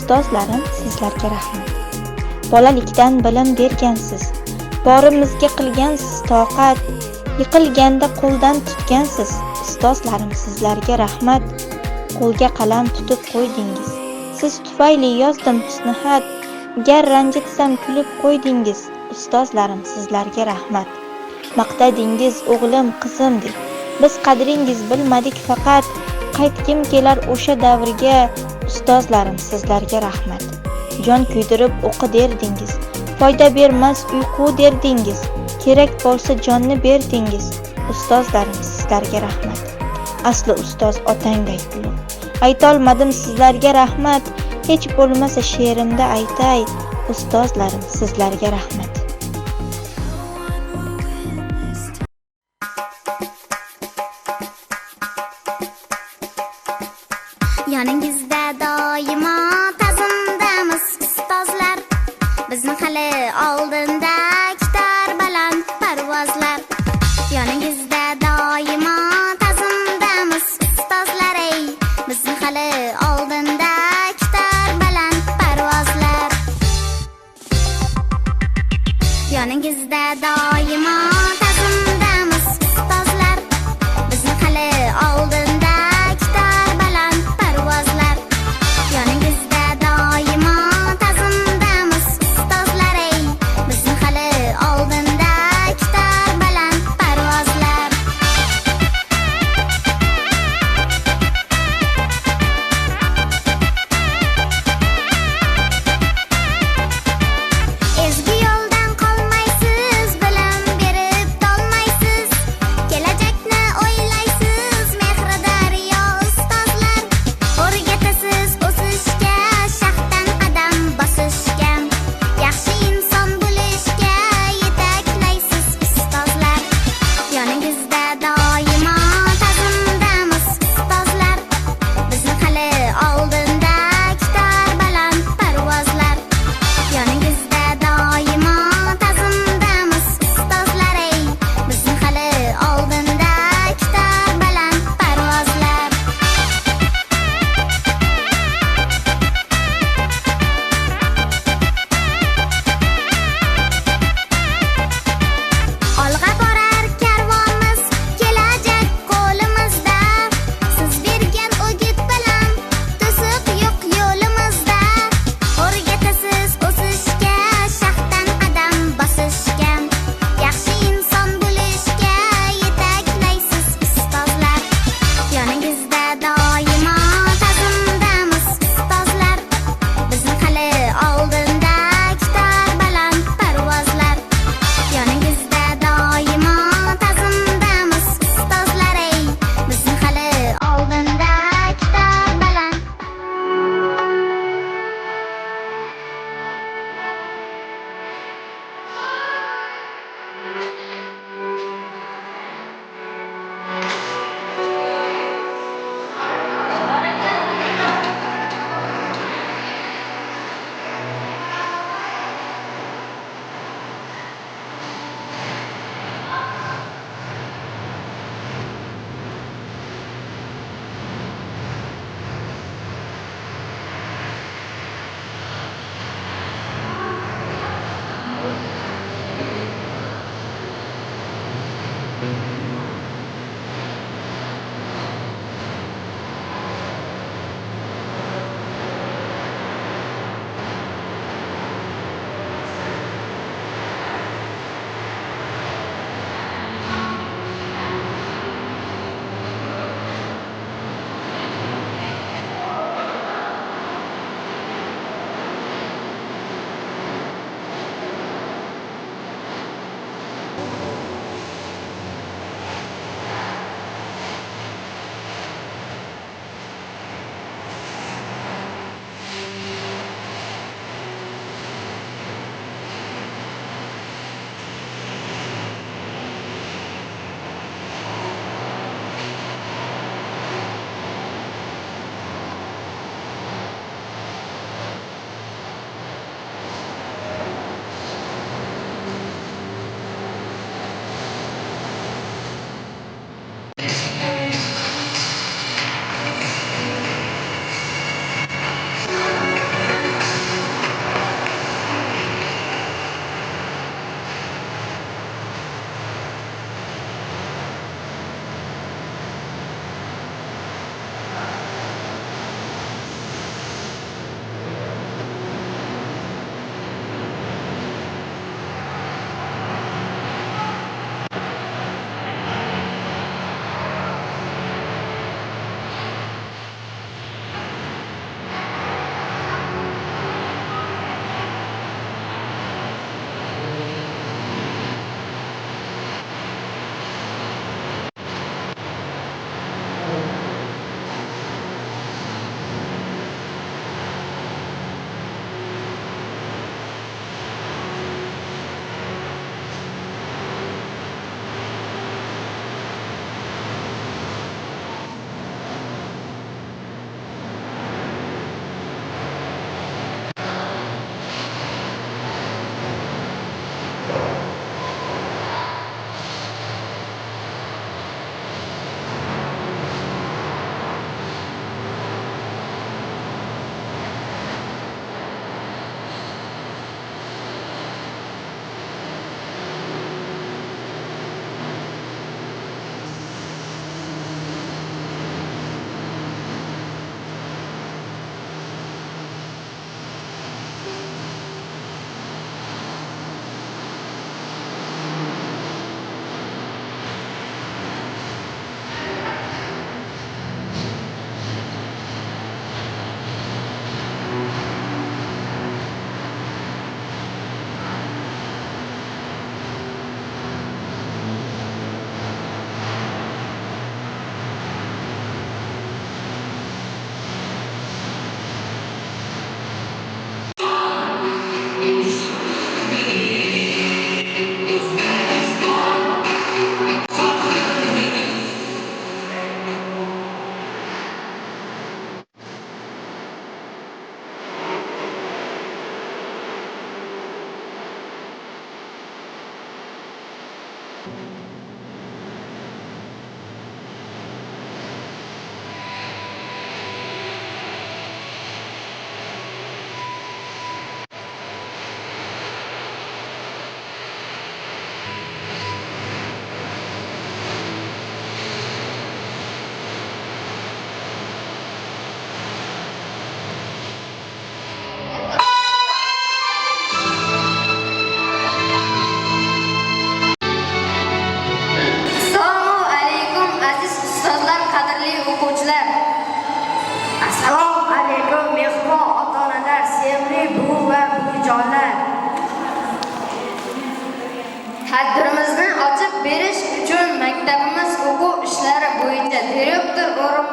Ustozlarim, sizlarga rahmat. Bolalikdan bilim bergansiz, borimizga qilgansiz toqat, yiqilganda qo'ldan tutgansiz. Ustozlarim, sizlarga rahmat. Qo'lga qalam tutib qo'ydingiz. Siz tufayli yozdim husnixat, gar ranjitsam kulib qo'ydingiz. Ustozlarim, sizlarga rahmat. Maqtadingiz o'g'lim, qizim deb. Biz qadringiz bilmadik faqat, qaytgim kelar o'sha davrga. Ustozlarim, sizlarga rahmat. Jon kuydirib o'qi derdingiz, foyda bermas uyqu derdingiz, kerak bo'lsa jonni berdingiz. Ustozlarim, sizlarga rahmat. Asli ustoz otangday ulug'. Aytolmadim sizlarga rahmat, hech bo'lmasa she'rimda aytay. Ustozlarim, sizlarga rahmat. Yoningizda doimo ta'zimdamiz ustozlar, bizni hali oldinda kutar baland parvozlar. Yoningizda doimo ta'zimdamiz ustozlar, ey bizni hali oldinda kutar baland parvozlar.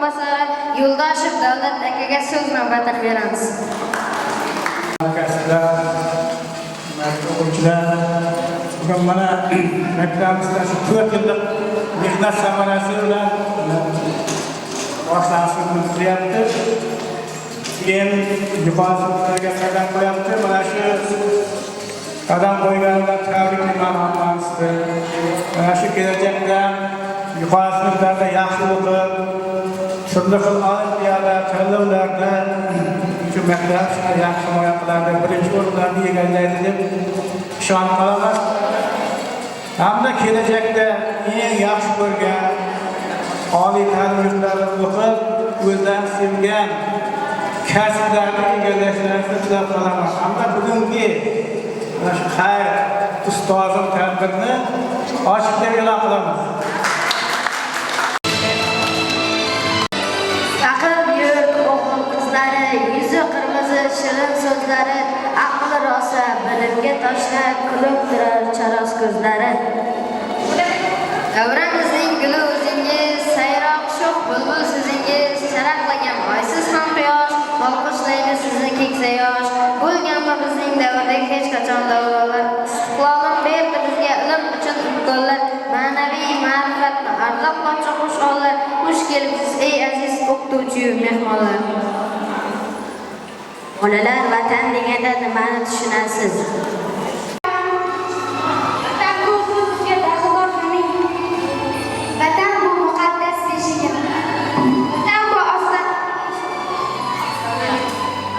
o'rinbosari Yo'ldoshev Davlat akaga so'z navbatini beramiz. Arkadaşlar, o'quvchilar, bugun mana maktabimizda shu 4 yillik mehnat samarasi bilan boshlanishni kutilyapti. Keyin yuqori sinflarga qadam qo'yapti. Mana shu qadam qo'yganlar tabriklayman hammamizni. Mana shu kelajakda yuqori sinflarda yaxshi o'qib, turli xil olimpiada, tanlovlarda shu maktab yaxshi himoya qiladi, birinchi o'rinlarni egallaydi deb ishonib qolaman. Hamda kelajakda eng yaxshi ko'rgan oliy ta'lim yurtlarida o'qib, o'zlarini sevgan kasblarni egallashlarini tilab qolaman. Hamda bugungi mana shu xayr ustozim tadbirini ochiq deb e'lon qilamiz. Yüzü kırmızı şirin sözleri, aklı rosa, bilimge taşla, kulüp durar çaras gözleri. Davramizning guli o'zingiz, sayroq sho'x bulbul sizingiz, charaqlagan oysiz ham quyosh, olqishlaydi sizni keksa yosh. Bo'lganmi bizning davrdagi hech qachon davronlar, istiqlolim berdi bizga ilm uchun imkonlar, ma'naviy ma'rifatni ardoqlovchi xushonlar. Xush kelibsiz ey aziz o'qituvchi mehmonlar. Bolalar, vatan deganda nimani tushunasiz? Vatan bu bizga daxldor zamin. Vatan bu muqaddas beshigim. Vatan bu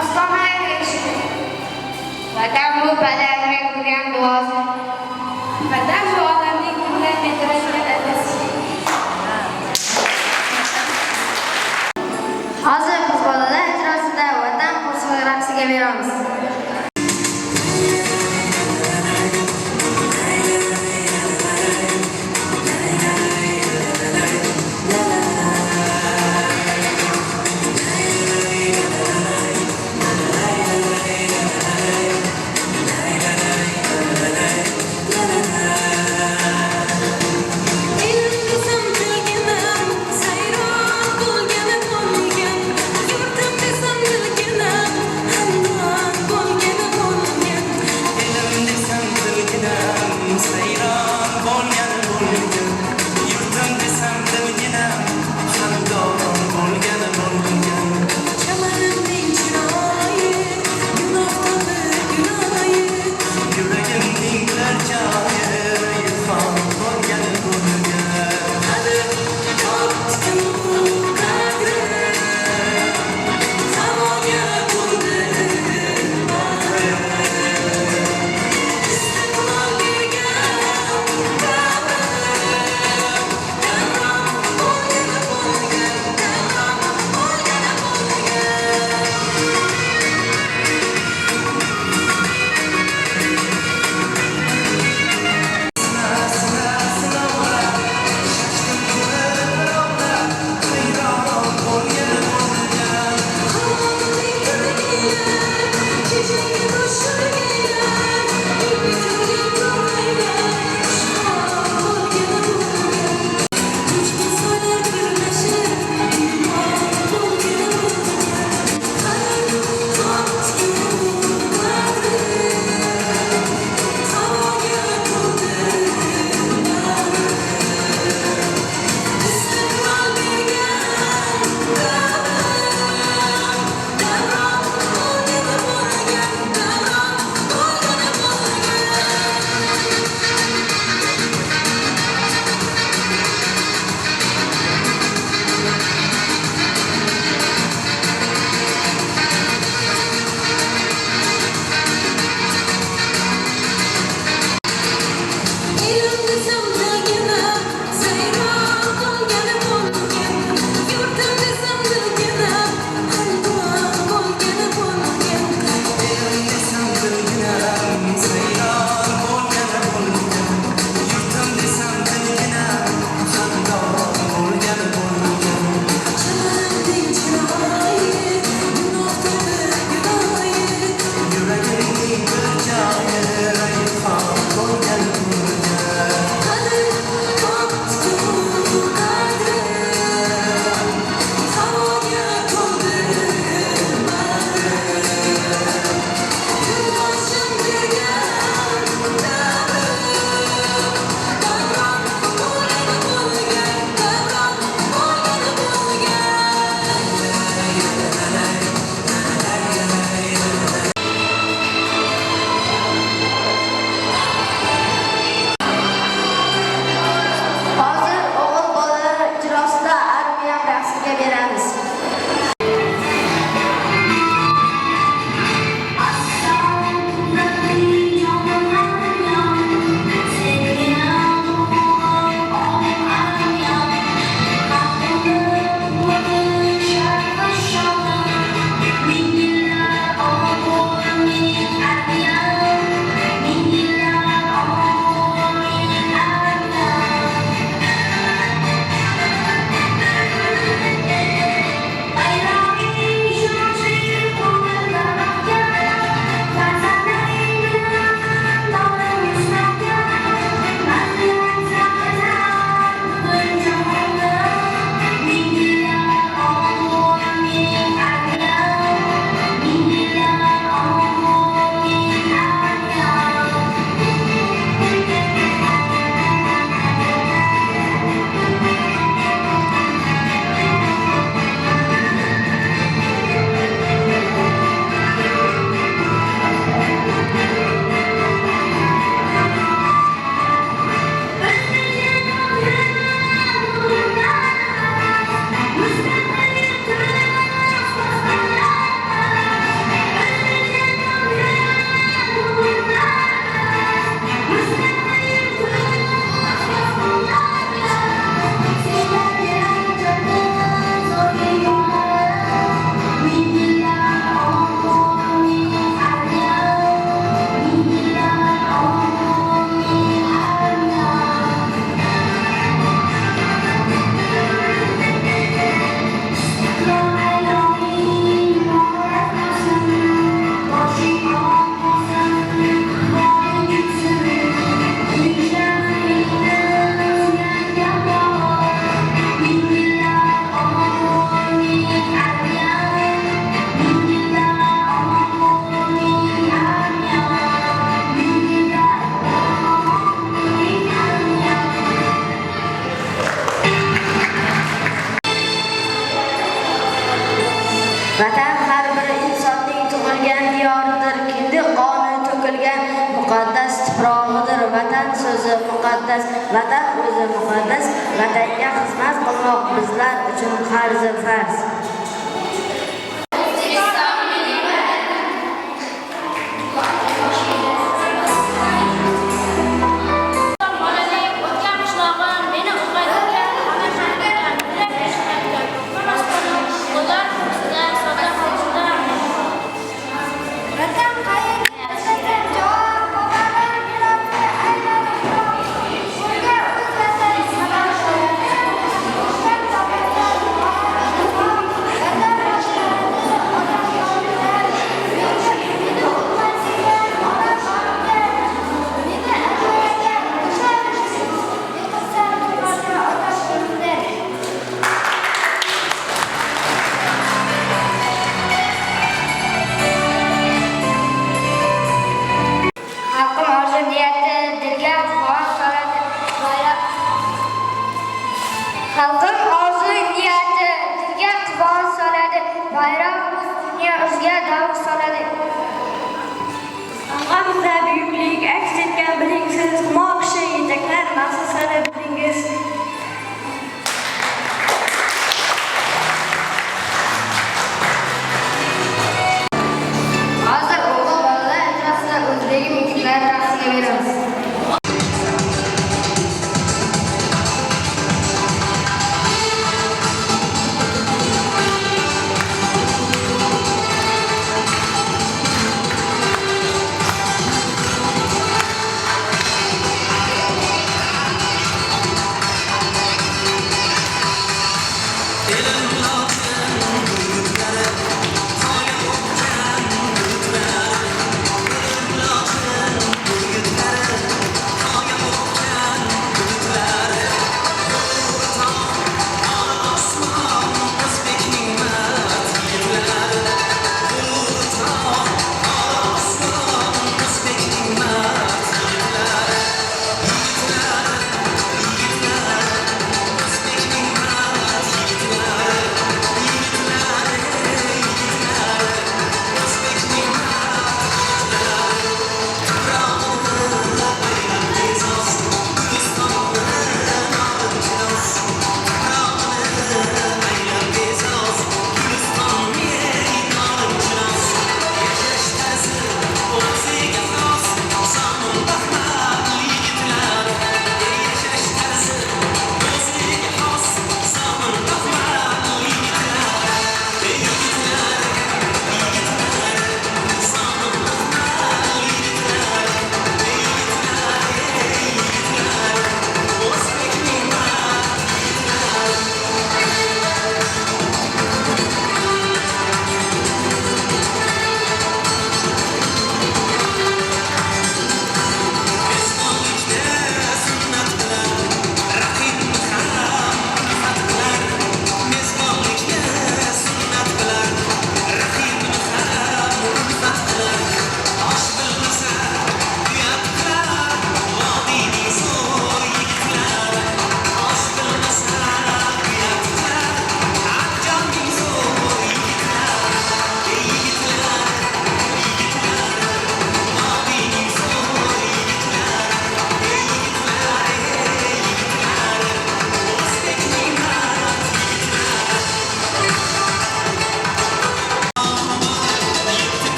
ostonaga eshigim. Vatan bu badaniga kirgan duosi. Vatan bu olamning ko'ngil metrasiga adasi. Hozir biz bolalar ijrosida vatan qo'shiq raqsiga beramiz. Yurtim desam dilginam, hamon bo'lganim muqaddas, vatan o'zi muqaddas, vatanga xizmat qilmoq bizlar uchun qarzi farz.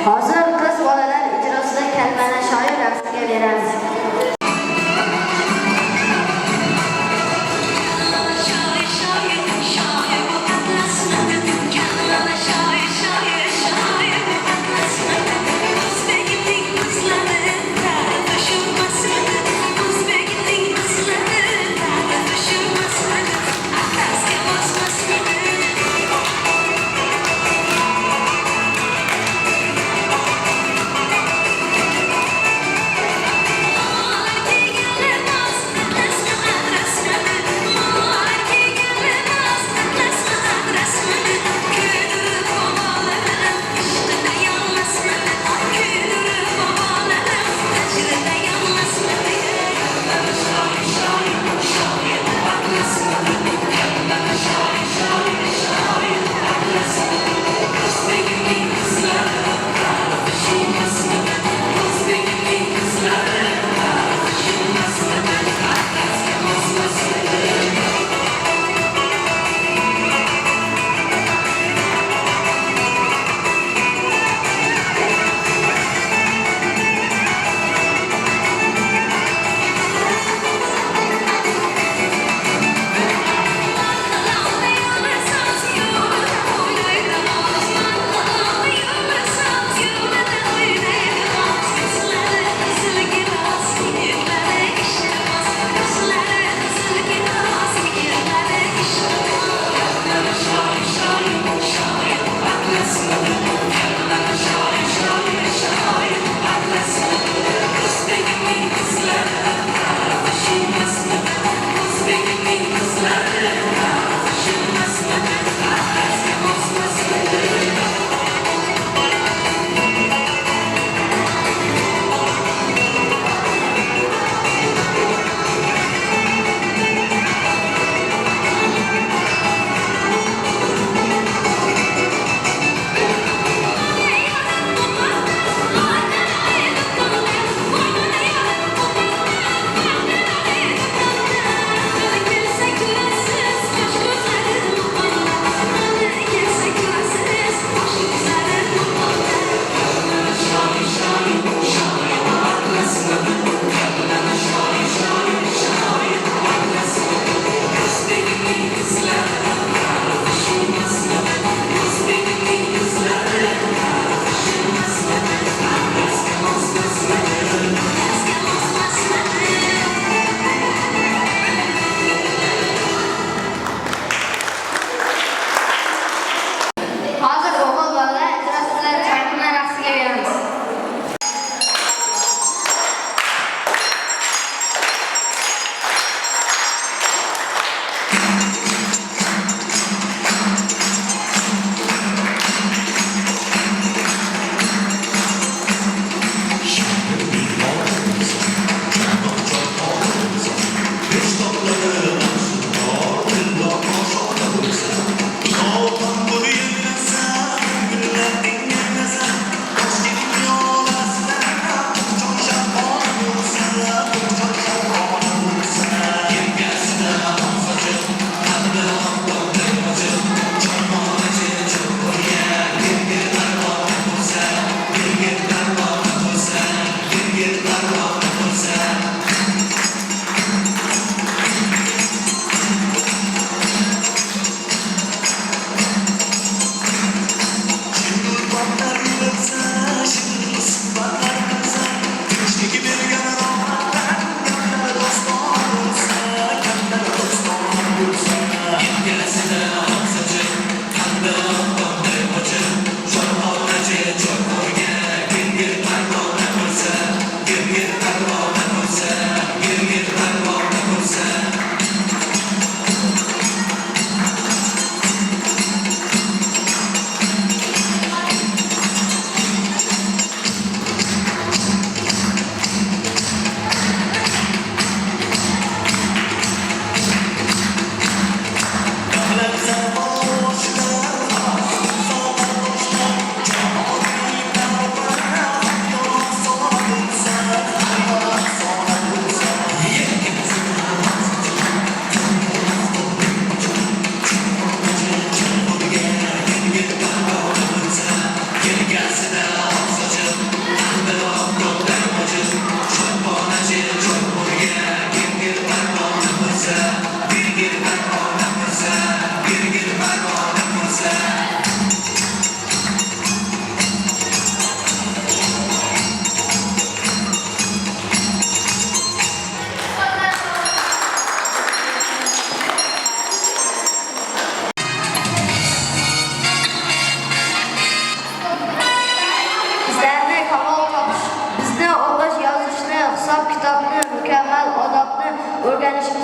Hozir qiz bolalar ijrosida kalbani shoir raqsiga beramiz.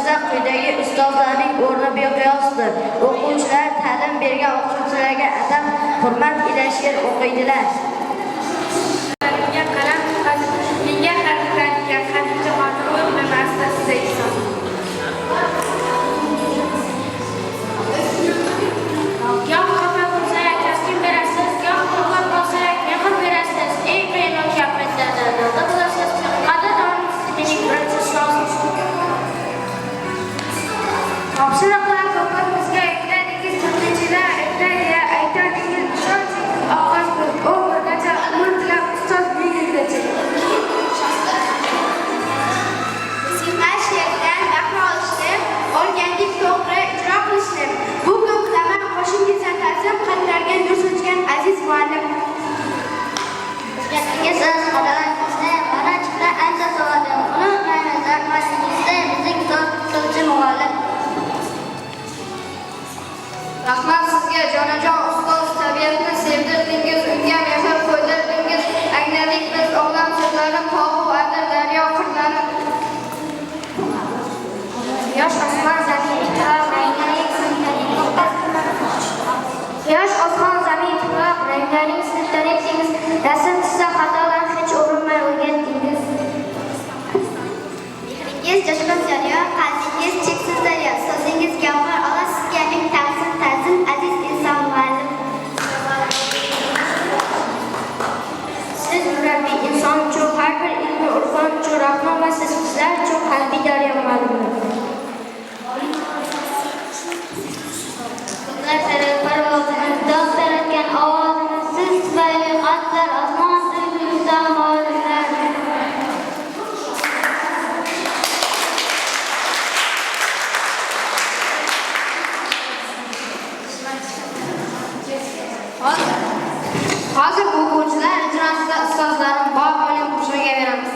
esa quyidagi ustozlarning o'rni beqiyosdir. O'quvchilar ta'lim bergan o'qituvchilarga atab hurmat ila she'r o'qiydilar. Topshiriqlar ko'par bizga aytadingiz, turlichilar aytadiya, aytadingiz, ishonch oqqan o'g'irgacha, umr tilab ustoz bilgigacha. Musiqa she'rdan bahra olishni, o'rgandik to'g'ri ijro qilishni. Bugun qilaman qo'shingizni ta'zim qildirgan yurtchigan aziz muallim. Hujjatingiz qadalaringizni mana chiqdi ancha so'radim. Unutmaymiz rahmatingizda bizning so'zchi muallim. Rahmat sizga jonajon ustoz, tabiatni sevdirdingiz, unga mehr qo'ydirdingiz. Angladik biz o'g'lam so'zlari tog'u adir daryo qirlanib. Yosh osmon zamin tuproq ranglaring Yosh osmon zamin tuproq ranglaring siltanibdingiz. Rasm chizsa xatolar hech urinmay o'rgatdingiz. Mehringiz jo'shqin daryo, qalbingiz cheksiz daryo, so'zingiz gavhar, Allah sizga ming ta'zim aziz inson muallim. Siz murabbiy inson uchun, har bir ilmi urfon uchun rahmat va sizlar uchun qalbiy daryo muallim. Sizlar parvozini dod yaratgan ovozini siz tufayli qatlar osmon suyukligida mo'jizalar. Hozir o'quvchilar ijrosida ustozlarim bor bo'lib qo'shig'iga beramiz.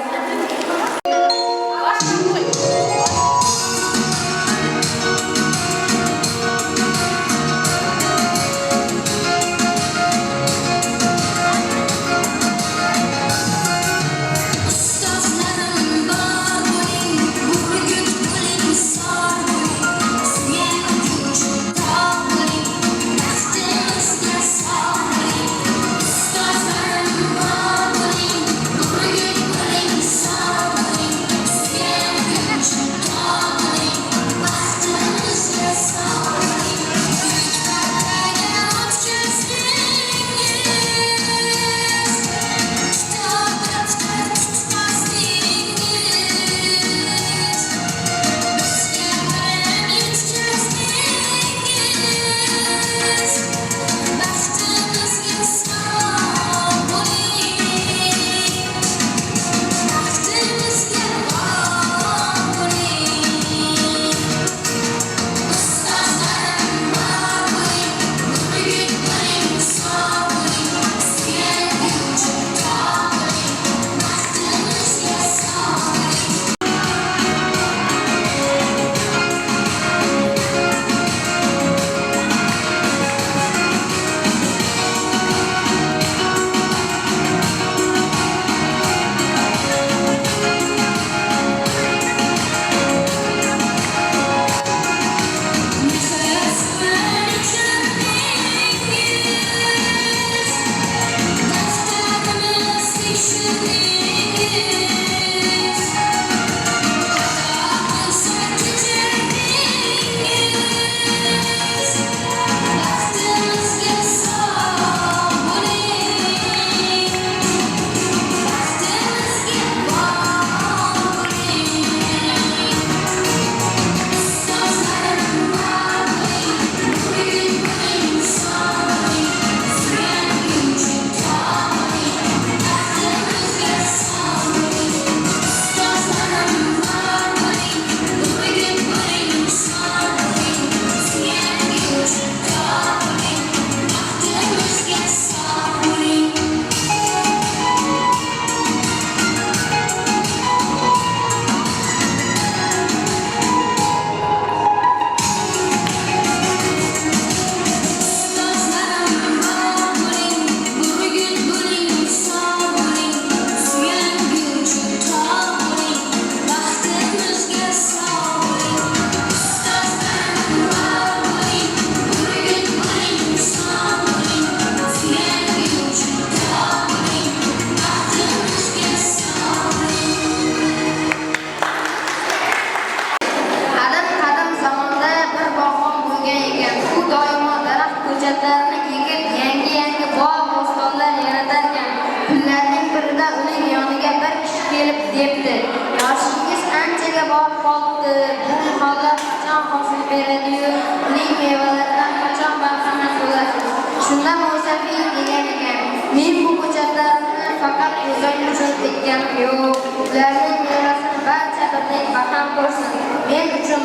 debdi. Yoshingiz anchaga borib qolibdi. Bu holat qachon hosil beradi-yu, uning mevalaridan qachon bahramand bo'lasiz? Shunda Musafiy degan ekan, men bu ko'chatlarni faqat o'zim uchun ekkanim yo'q. Ularning mevasini barcha birdek baham ko'rsin. Men uchun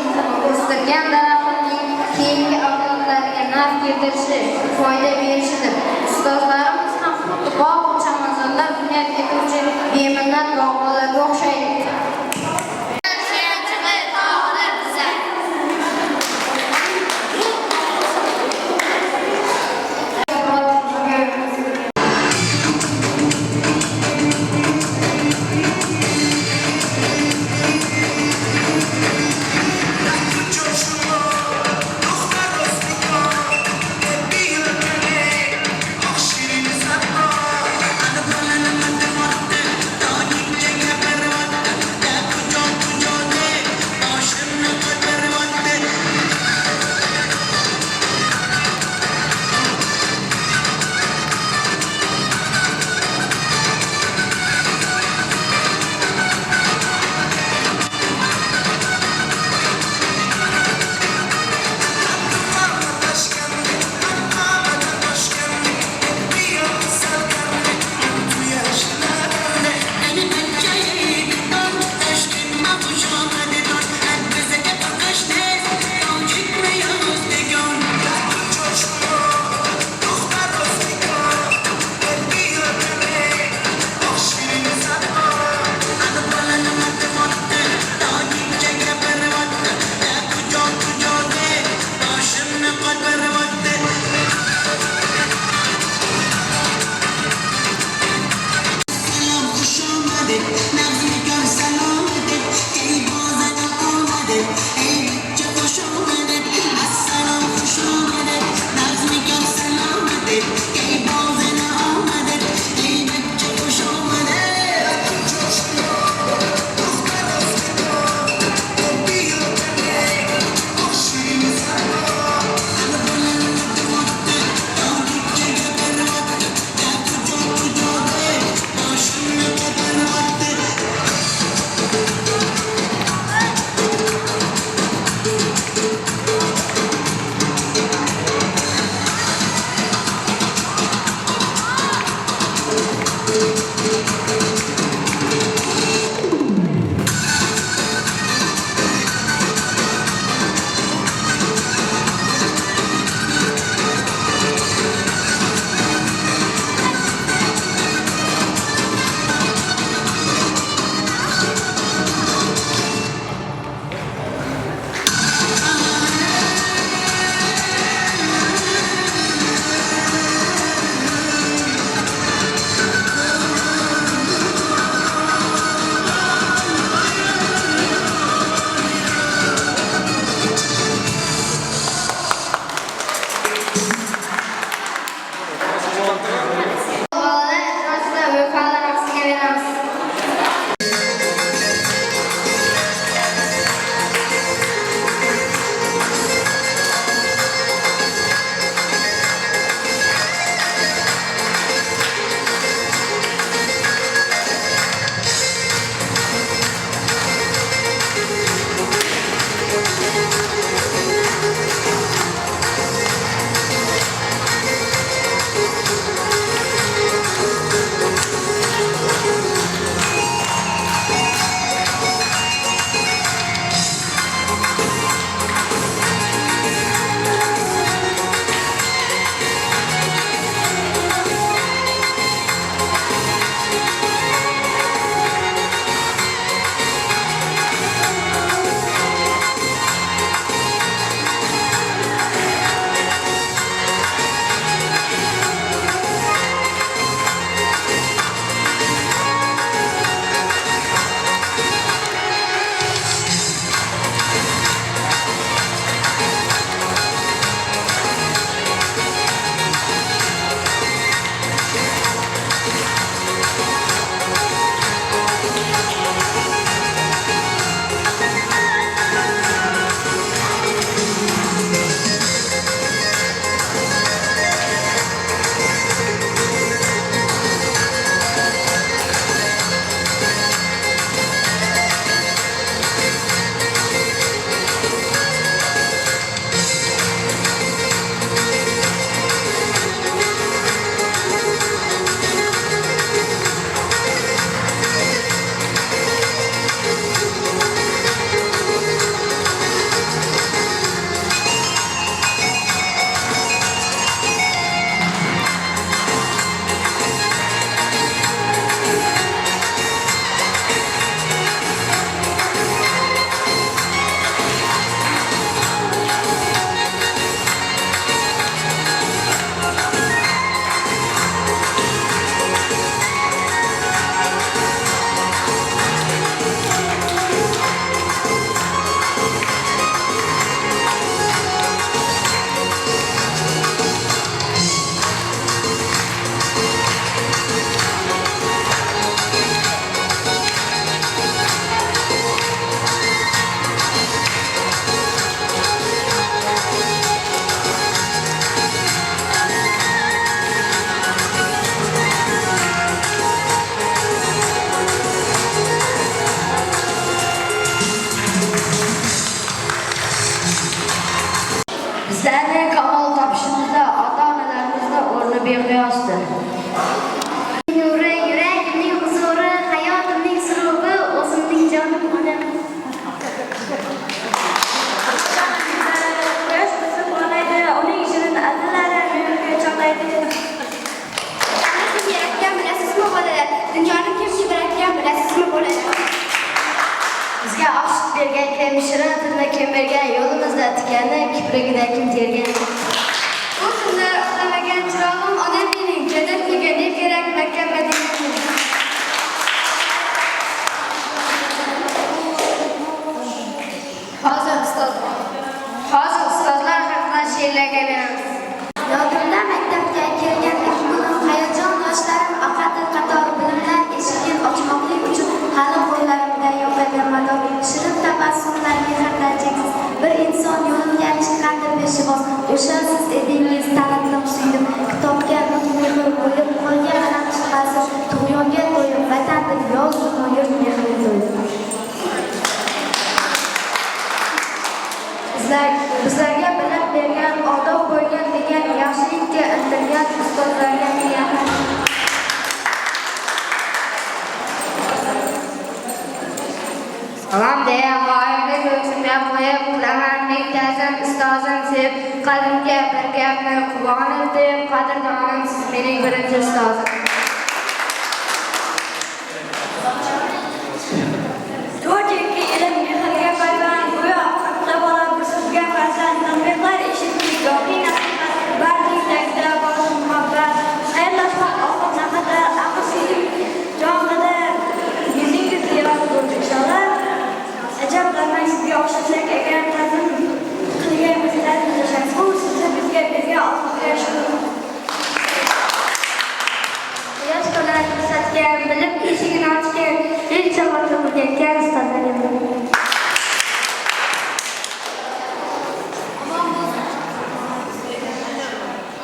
o'stirgan daraxtimning keyingi avlodlarga naf keltirishi, foyda berishidir. Ustozlarimiz ham xuddi bog' chamanzonlar bunyod etuvchi beminnat bog'bonlarga o'xshaydi. bergan kim, shirin tilni kim bergan, yo'limizda tikani, kiprigida kim tergan. Bu kunda uxlamagan chirog'im onam mening, jannatga ne kerak Makka Madinaga. Hozir ustozlar haqida she'rlarga beramiz. Yodimda maktabga kelgan ilk kunim, hayajon yoshlarim oqadi qator, bilimlar eshigini ochmoqlik uchun hali qo'llarimda yo'q edi mador. Shirin tabassumlar mehrda cheksiz, bir inson yo'limga chiqqandi peshvoz. O'sha siz edingiz, tanitdim, suydim, kitobga mehr qo'yib, qo'lga qalam chiqasiz, tug'yonga to'yib, vatan deb yozdim, yurt mehri to'yib. Bizlarga bilim bergan, odob qo'ygan degan, yaxshilikka intilgan ustozlarga ming Salam deya g'oyibni ko'ksimga qo'yib, qilaman ming ta'zim ustozim sevib, qalbimga bir gapni quvonib deb, qadrdonim siz mening birinchi ustozim. To'rtinchi ilm mehrga payvand, go'yo qirqqa bola bir sizga farzand, tanbehlar eshitdik, gohiy nasihat, barning tagida bor muhabbat, xayrlashmoq oxir naqadar, aql sezib jonida yuzingiz liyoz bo'ldi inshaalloh. Ajablanmang, sizga o'xshasak agar ta'zim qilganimizdan yashaysiz, bu sizni bizga bergan Allohga shukr. Quyosh bilan ko'rsatgan, bilim eshigini ochgan, eng savodli o'rgatgan ustozlarim.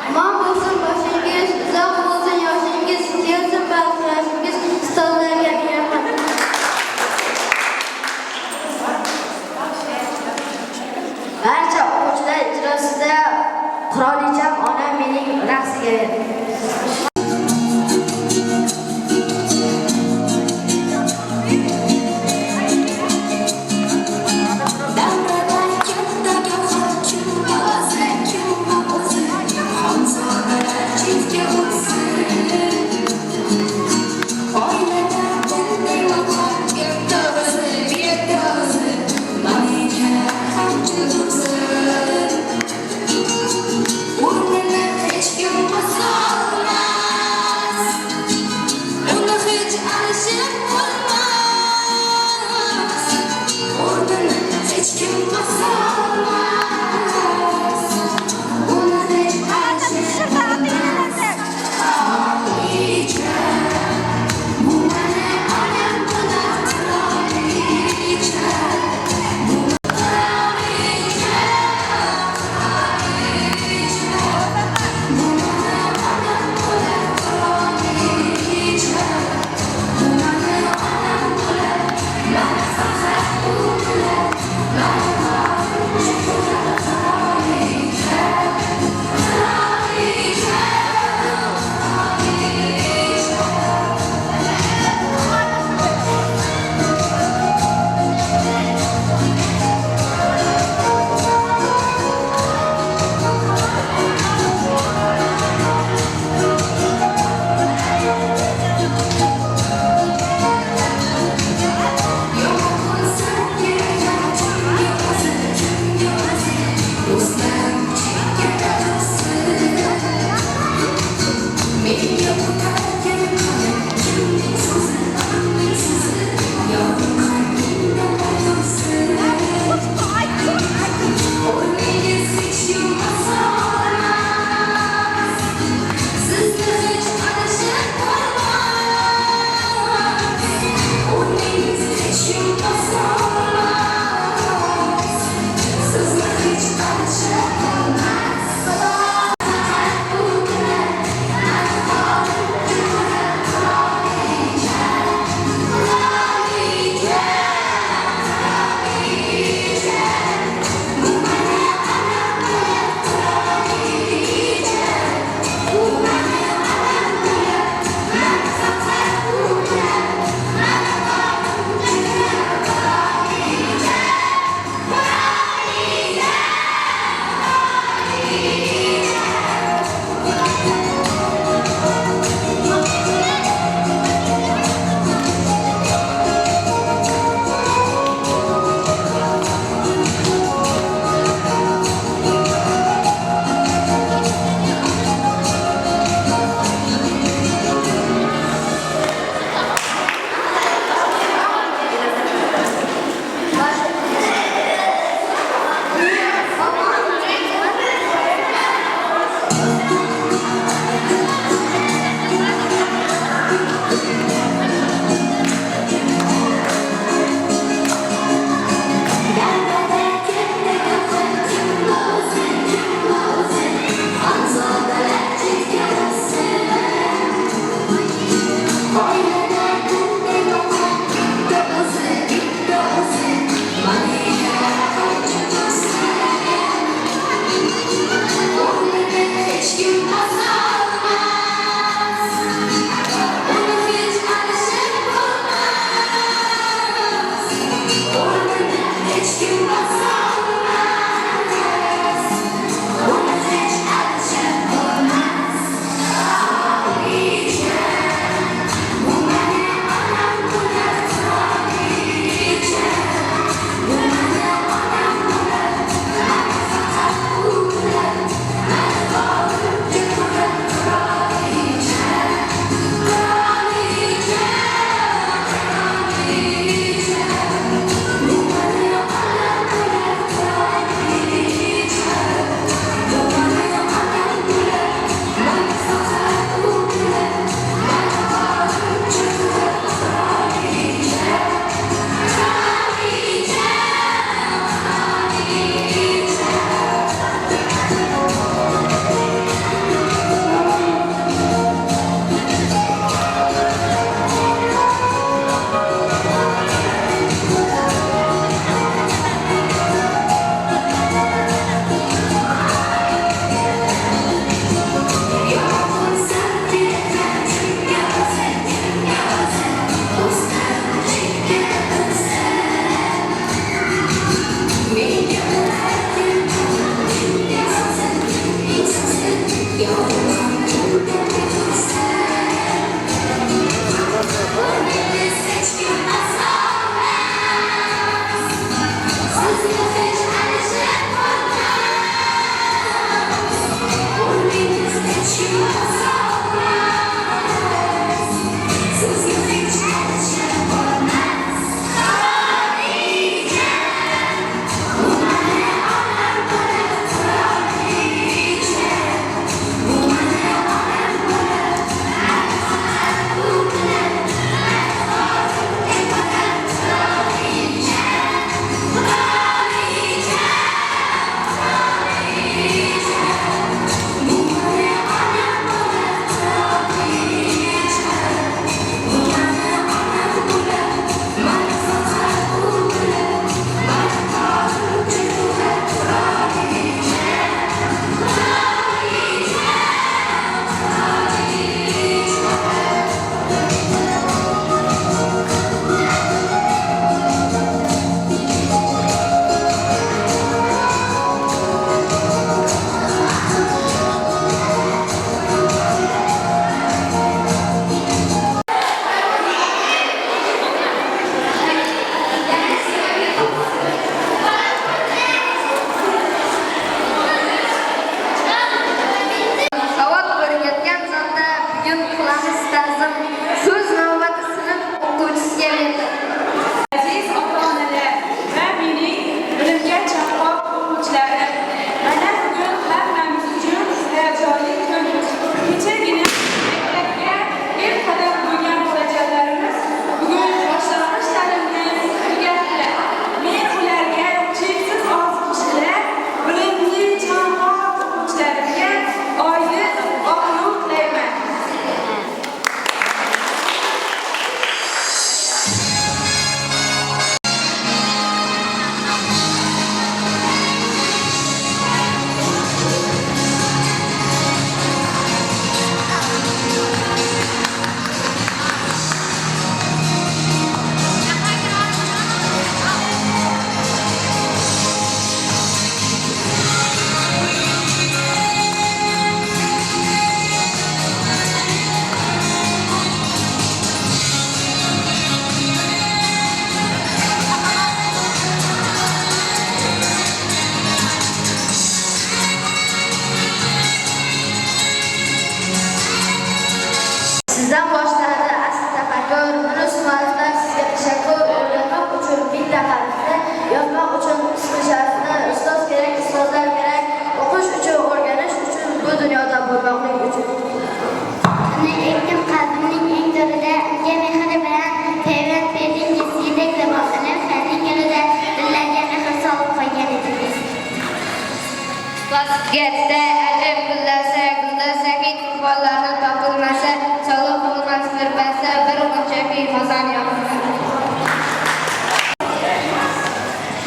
Omon bo'lsin boshingiz, uzoq bo'lsin yoshingiz, kelsin baxtlashingiz, ustozlarga rahmat. Barcha o'quvchilar ijrosida Qurolicham onam mening raqsiga berdi. Getda ajab gullasa, hech tufonlarni topilmasa, solo bo'lmas bir basa, bir g'unchaga xazon yoqmas.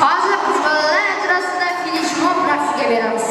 Hozir biz bolalar atrofida fleshmob raqsiga beramiz.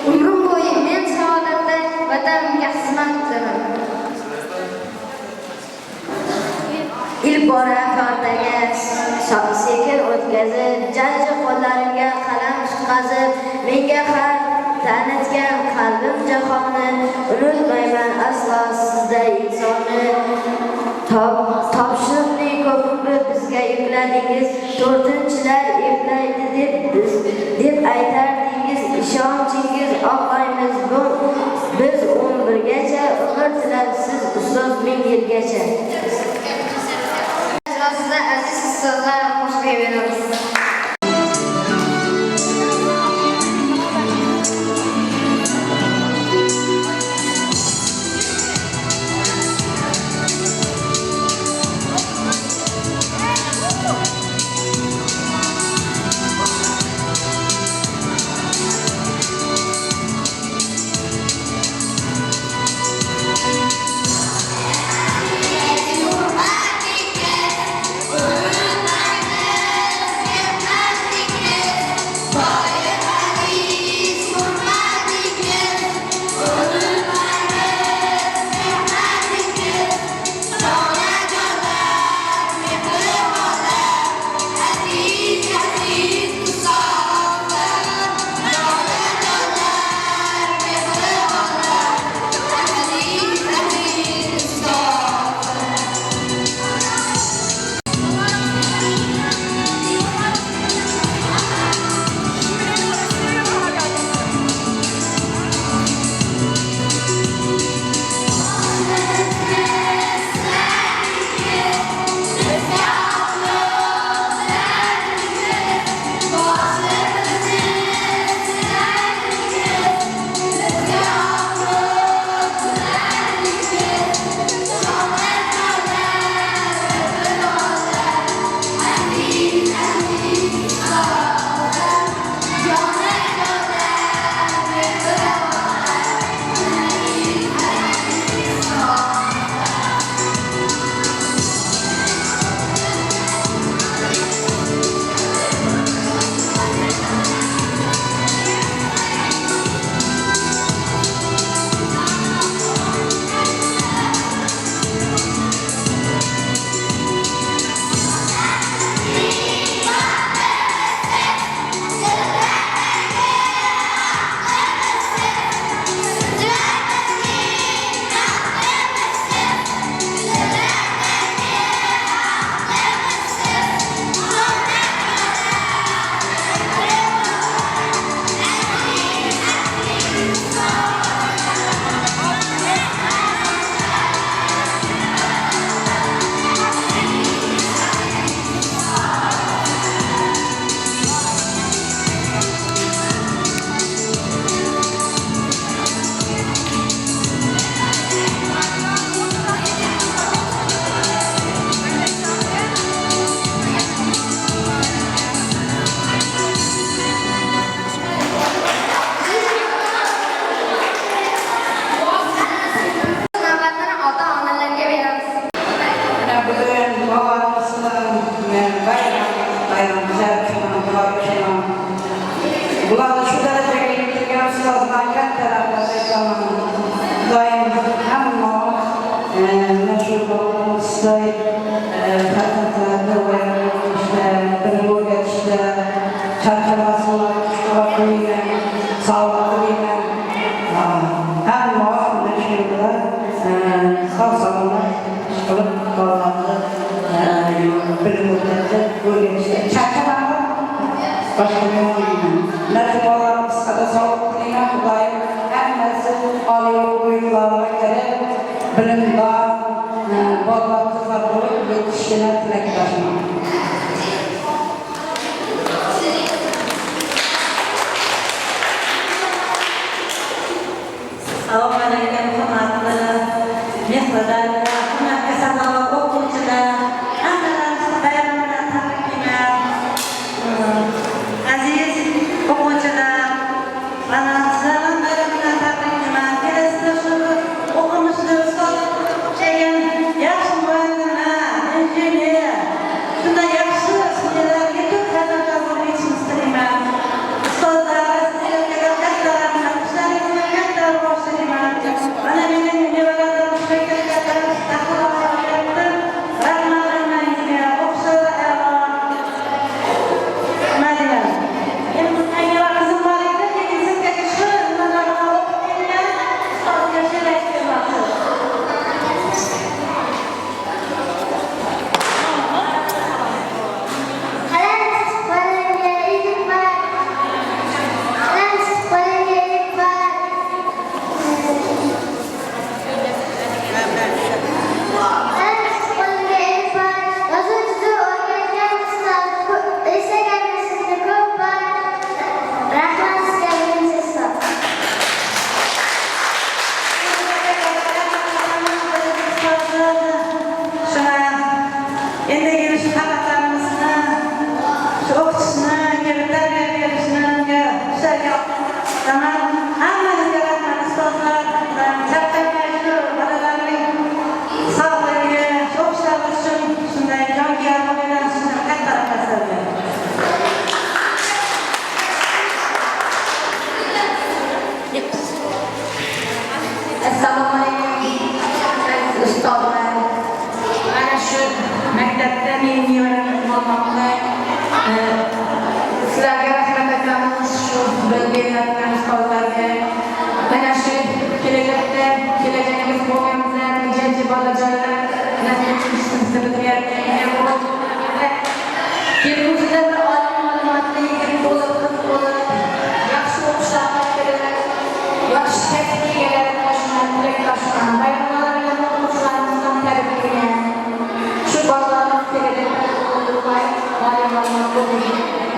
Umrim bo'yi men saodatda vatanimga xizmat qilaman. İlk bora kartaga sekin o'tkazib, jajji qo'llarimga qalam tutqazib, menga xat tanitgan qalbim jahonni unutmayman aslo sizda insonni. Topshiriqli ko'p umr bizga yukladingiz, to'rtinchilar eplaydi deb aytardingiz, ishonchingiz oqlaymiz biz 11gacha, umr tilabsiz ustoz 1000 yilgacha. Sizlar aziz ustozlar qo'shib beramiz. Bularni shu darajaga yetkazgan ustozlarga katta rahmat aytaman. Doim hamma mana shu bo'lsa farzandlarni o'rgatishda, bilim o'rgatishda charchamaslar, qo'ygan, savob qilgan hamma mana shu bilan sog'-salomat qilib bolalarni bilim o'rgatishda charchamaslar. Başka bir nasip olan kısada sağlık dileyen Xudoyim hammasi oliy o'yinlarga kirib, bilimda bolalar qizlar bo'lib yetishishini tilakdoshman. Assalomu alaykum, hurmatli mehmonlar, hurmatli sanoat o'quvchilar, hammalaringizni bayram bilan tabriklayman. Aziz o'quvchilar, mana sizlarni bayram bilan tabriklayman. Kelasida shu o'qimishli ustoz yaxshi muallimlar, injener, shunday yaxshi sizlarga ko'p xayrlar bo'lib yetishini istamayman. Ustozlar, sizlarga katta rahmat, ishlaringizni katta rivojlaning. Mana mening nevaralarim shakillardan taqdir qilyapti. Rahmat hammangizga, o'qishlar Mariya. Endi menga qizim bor edi, lekin sizga shu nimalarni o'qib kelgan, ustozga she'r aytmoqchi.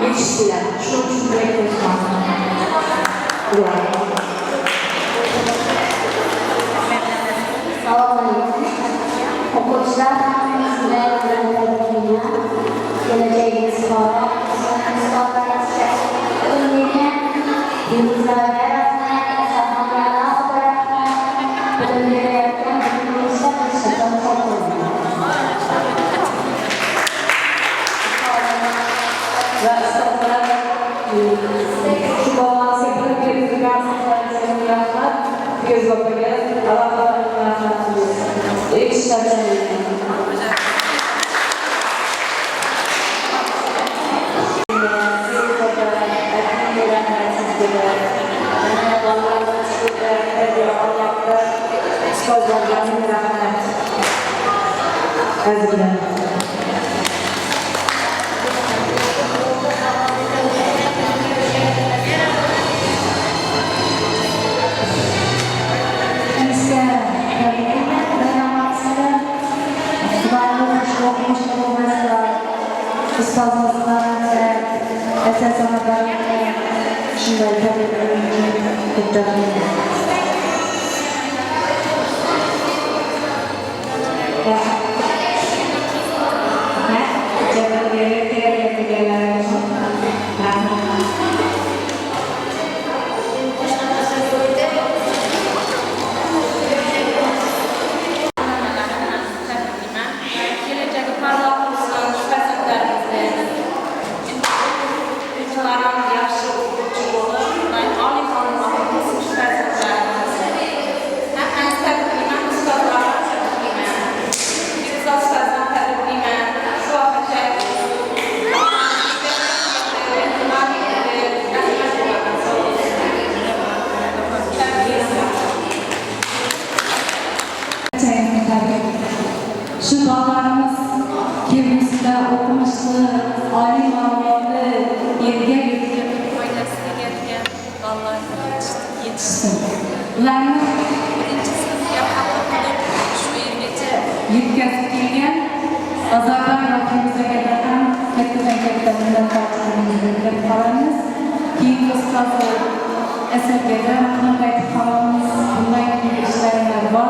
Yetiştiler. Şunu bekliyoruz. Sağolun. Okuyucular sizlere öğretmenliğine geleceğiniz sonra önlüğüne yıldızlara yaratmaya, esaflarına bırakmaya, bölümlere yapmaya, bölümlere yapmaya, şu bağlantısı yapılıp bir frekans yapmak, göz bakmaya, Allah'a emanet İlk işlerden yaxshi o'quvchi bağlarımız kelgusida o'qimishli, oliy ma'lumotli, yerga yurtga foydasiga kelgan bolalarga yetishsin. Ularni birinchi sinfga qabul qilib shu yergacha yetkazib kelgan Ozarban rahimizga ham katta minnatdorchiligimizni bildirib qolamiz. Keyingi ustozi Asadbekga rahmat aytib qolamiz. Bunday ishlaringlar bor.